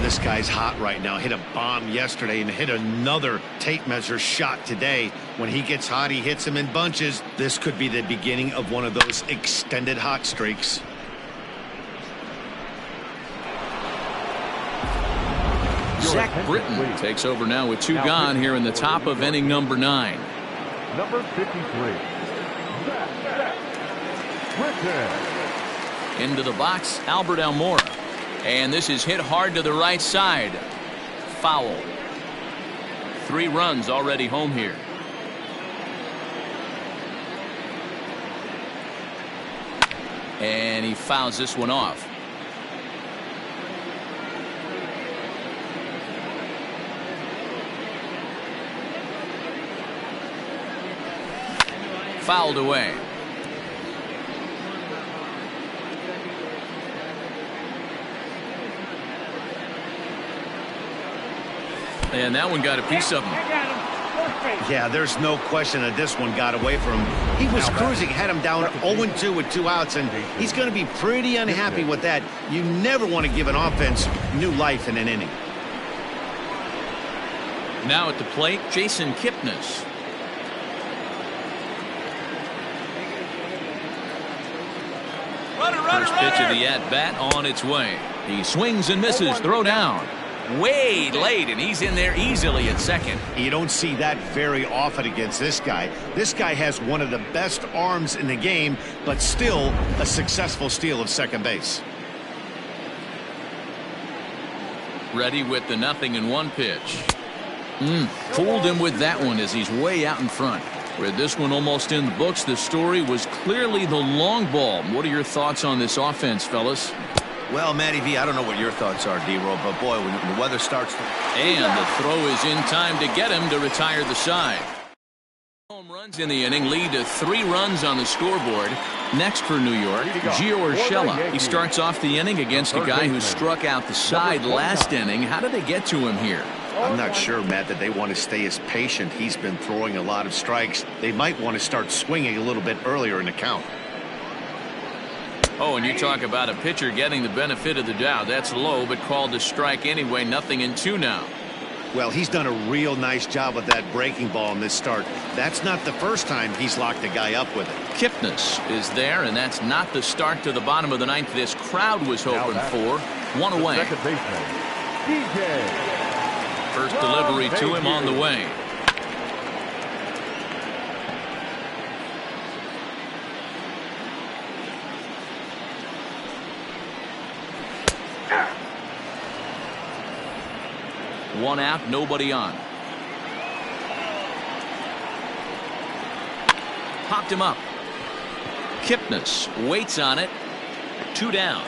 This guy's hot right now. Hit a bomb yesterday and hit another tape measure shot today. When he gets hot, he hits them in bunches. This could be the beginning of one of those extended hot streaks.
Zach Britton takes over now with 2 gone here in the top of inning number 9.
Number 53. Britton.
Into the box, Albert Almora. And this is hit hard to the right side. Foul. 3 runs already home here. And he fouls this one off. Fouled away. And that one got a piece of him.
Yeah, there's no question that this one got away from him. He was cruising, had him down 0-2 with 2 outs, and he's going to be pretty unhappy with that. You never want to give an offense new life in an inning.
Now at the plate, Jason Kipnis. First pitch of the at-bat on its way. He swings and misses. Throw down. Way late, and he's in there easily at second.
You don't see that very often against this guy. This guy has one of the best arms in the game, but still a successful steal of second base.
Ready with the 0-1 pitch. Fooled him with that one as he's way out in front. With this one almost in the books, the story was clearly the long ball. What are your thoughts on this offense, fellas?
Well, Matty V, I don't know what your thoughts are, D-Roll, but boy, when the weather starts to...
And the throw is in time to get him to retire the side. Home runs in the inning lead to 3 runs on the scoreboard. Next for New York, Gio Urshela. He starts off the inning against a guy who struck out the side last inning. How did they get to him here?
I'm not sure, Matt, that they want to stay as patient. He's been throwing a lot of strikes. They might want to start swinging a little bit earlier in the count.
Oh, and you talk about a pitcher getting the benefit of the doubt. That's low, but called a strike anyway. 0-2 now.
Well, he's done a real nice job with that breaking ball in this start. That's not the first time he's locked a guy up with it.
Kipnis is there, and that's not the start to the bottom of the 9th this crowd was hoping for. 1 away.
Second baseman, DJ.
First delivery to him on the way. One out, nobody on. Popped him up. Kipnis waits on it. 2 down.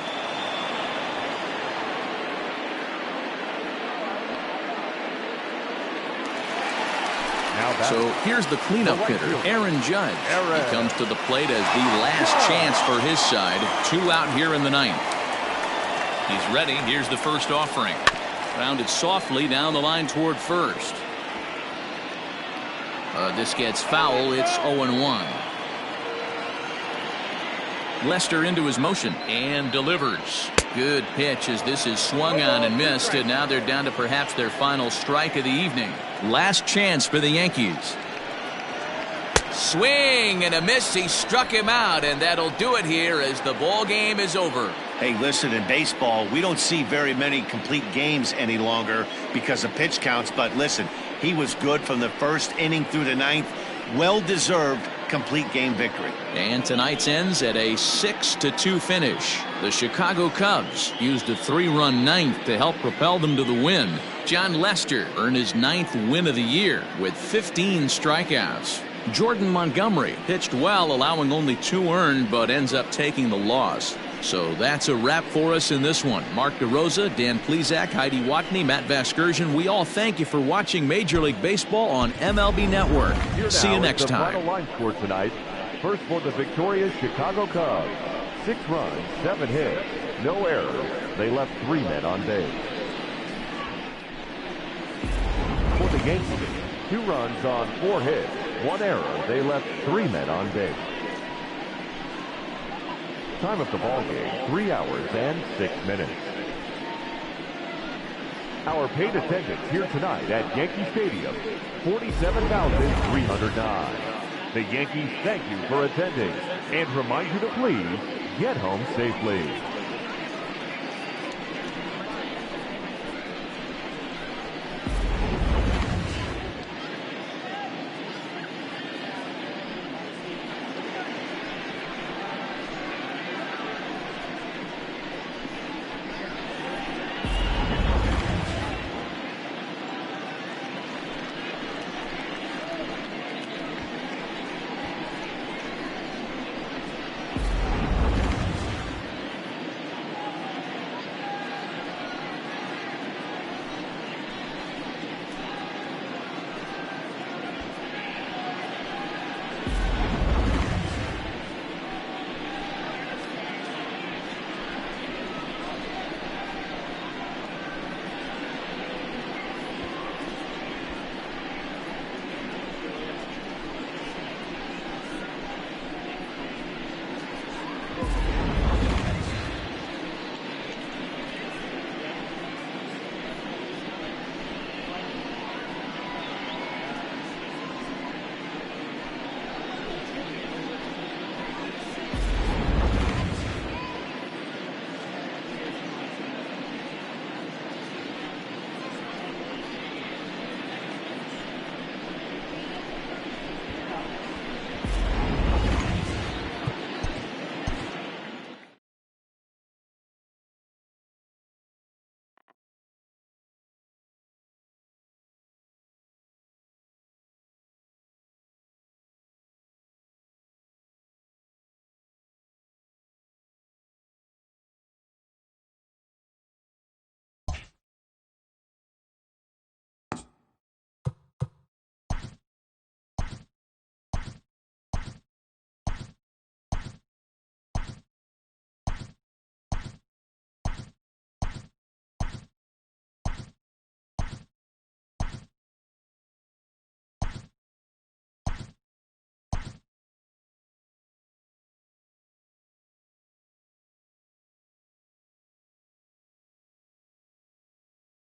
So here's the cleanup hitter, Aaron Judge. He comes to the plate as the last chance for his side. 2 out here in the 9th. He's ready. Here's the first offering. Grounded softly down the line toward first. This gets foul. It's 0-1. Lester into his motion and delivers. Good pitch as this is swung on and missed, and now they're down to perhaps their final strike of the evening. Last chance for the Yankees. Swing and a miss. He struck him out, and that'll do it here as the ball game is over.
Hey, listen, in baseball, we don't see very many complete games any longer because of pitch counts, but listen, he was good from the first inning through the 9th. Well-deserved complete game victory.
And tonight's ends at a 6-2 finish. The Chicago Cubs used a 3-run 9th to help propel them to the win. John Lester earned his 9th win of the year with 15 strikeouts. Jordan Montgomery pitched well, allowing only 2 earned, but ends up taking the loss. So that's a wrap for us in this one. Mark DeRosa, Dan Plezak, Heidi Watney, Matt Vasgersian. We all thank you for watching Major League Baseball on MLB Network. See you next time.
Final line score tonight. First for the victorious Chicago Cubs. 6 runs, 7 hits, no errors. They left 3 men on base. For the Yankees, 2 runs on 4 hits, 1 error. They left 3 men on base. Time of the ball game, 3 hours and 6 minutes. Our paid attendance here tonight at Yankee Stadium, 47,309. The Yankees thank you for attending and remind you to please get home safely.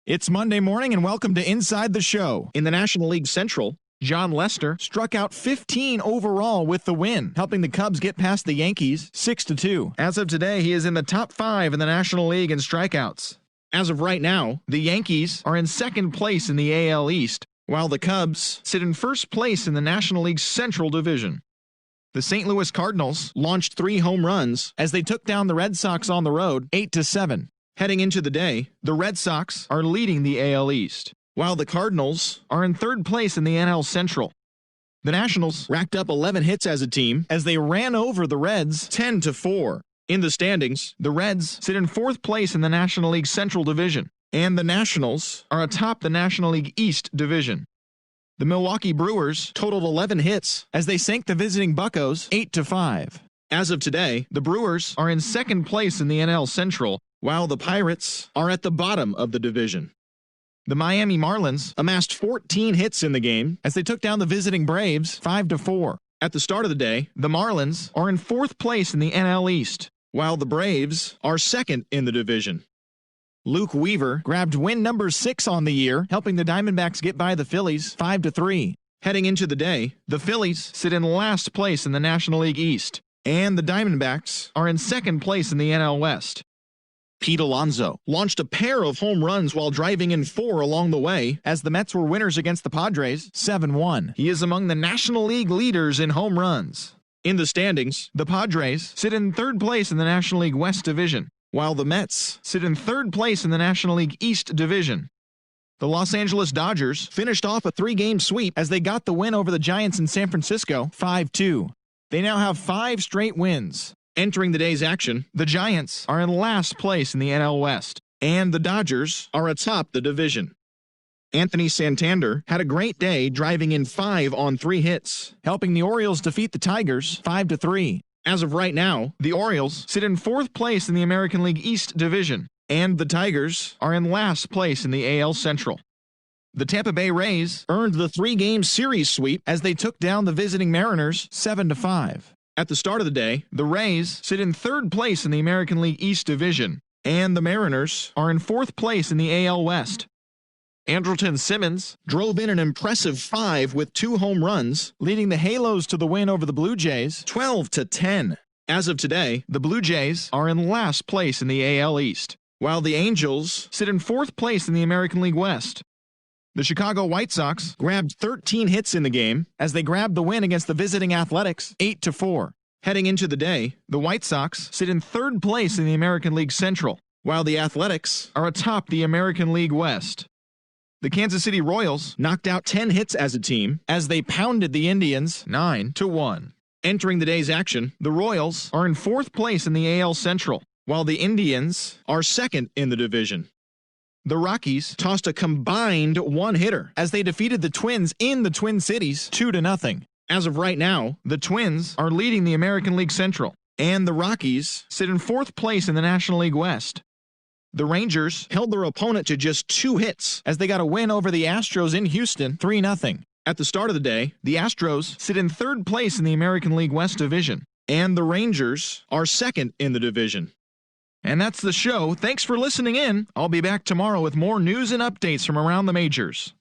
It's Monday morning and welcome to Inside the Show. In the National League Central, John Lester struck out 15 overall with the win, helping the Cubs get past the Yankees 6-2. As of today, he is in the top 5 in the National League in strikeouts. As of right now, the Yankees are in second place in the AL East, while the Cubs sit in first place in the National League Central Division. The St. Louis Cardinals launched 3 home runs as they took down the Red Sox on the road 8-7. Heading into the day, the Red Sox are leading the AL East, while the Cardinals are in third place in the NL Central. The Nationals racked up 11 hits as a team as they ran over the Reds 10-4. In the standings, the Reds sit in fourth place in the National League Central Division, and the Nationals are atop the National League East Division. The Milwaukee Brewers totaled 11 hits as they sank the visiting Buccos 8-5. As of today, the Brewers are in second place in the NL Central, while the Pirates are at the bottom of the division. The Miami Marlins amassed 14 hits in the game as they took down the visiting Braves 5-4. At the start of the day, the Marlins are in fourth place in the NL East, while the Braves are second in the division. Luke Weaver grabbed win number 6 on the year, helping the Diamondbacks get by the Phillies 5-3. Heading into the day, the Phillies sit in last place in the National League East, and the Diamondbacks are in second place in the NL West. Pete Alonso launched a pair of home runs while driving in 4 along the way as the Mets were winners against the Padres 7-1. He is among the National League leaders in home runs. In the standings, the Padres sit in third place in the National League West Division, while the Mets sit in third place in the National League East Division. The Los Angeles Dodgers finished off a 3-game sweep as they got the win over the Giants in San Francisco 5-2. They now have 5 straight wins. Entering the day's action, the Giants are in last place in the NL West, and the Dodgers are atop the division. Anthony Santander had a great day driving in 5 on 3 hits, helping the Orioles defeat the Tigers 5-3. As of right now, the Orioles sit in fourth place in the American League East Division, and the Tigers are in last place in the AL Central. The Tampa Bay Rays earned the 3-game series sweep as they took down the visiting Mariners 7-5. At the start of the day, the Rays sit in third place in the American League East Division, and the Mariners are in fourth place in the AL West. Andrelton Simmons drove in an impressive 5 with 2 home runs, leading the Halos to the win over the Blue Jays 12-10. As of today, the Blue Jays are in last place in the AL East, while the Angels sit in 4th place in the American League West. The Chicago White Sox grabbed 13 hits in the game as they grabbed the win against the visiting Athletics 8-4. Heading into the day, the White Sox sit in 3rd place in the American League Central, while the Athletics are atop the American League West. The Kansas City Royals knocked out 10 hits as a team as they pounded the Indians 9-1. Entering the day's action, the Royals are in 4th place in the AL Central, while the Indians are 2nd in the division. The Rockies tossed a combined 1-hitter as they defeated the Twins in the Twin Cities 2-0. As of right now, the Twins are leading the American League Central, and the Rockies sit in 4th place in the National League West. The Rangers held their opponent to just 2 hits as they got a win over the Astros in Houston 3-0. At the start of the day, the Astros sit in 3rd place in the American League West division, and the Rangers are 2nd in the division. And that's the show. Thanks for listening in. I'll be back tomorrow with more news and updates from around the majors.